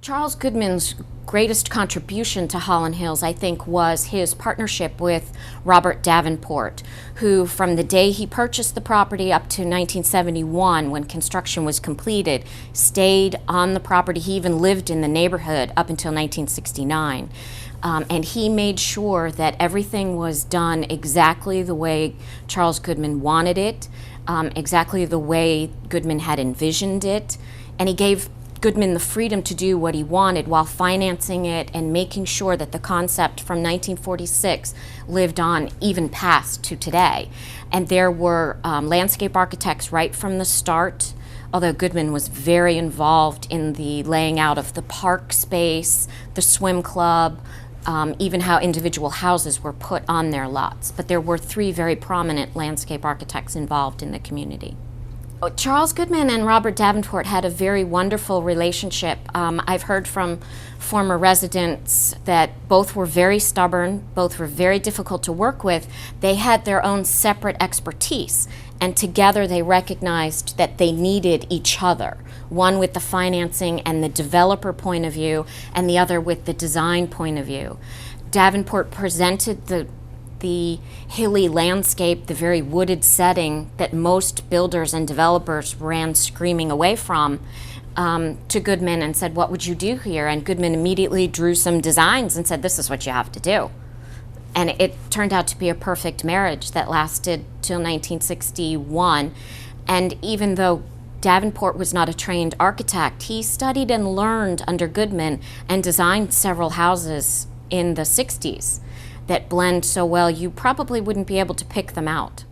Charles Goodman's greatest contribution to Hollin Hills, I think, was his partnership with Robert Davenport, who from the day he purchased the property up to 1971, when construction was completed, stayed on the property. He even lived in the neighborhood up until 1969. And he made sure that everything was done exactly the way Charles Goodman wanted it, exactly the way Goodman had envisioned it, and he gave Goodman the freedom to do what he wanted while financing it and making sure that the concept from 1946 lived on even past to today. And there were landscape architects right from the start, although Goodman was very involved in the laying out of the park space, the swim club, even how individual houses were put on their lots. But there were three very prominent landscape architects involved in the community. Charles Goodman and Robert Davenport had a very wonderful relationship. I've heard from former residents that both were very stubborn, both were very difficult to work with. They had their own separate expertise, and together they recognized that they needed each other, one with the financing and the developer point of view, and the other with the design point of view. Davenport presented the hilly landscape, the very wooded setting that most builders and developers ran screaming away from, to Goodman and said, "What would you do here?" And Goodman immediately drew some designs and said, "This is what you have to do." And it turned out to be a perfect marriage that lasted till 1961. And even though Davenport was not a trained architect, he studied and learned under Goodman and designed several houses in the 60s that blend so well you probably wouldn't be able to pick them out.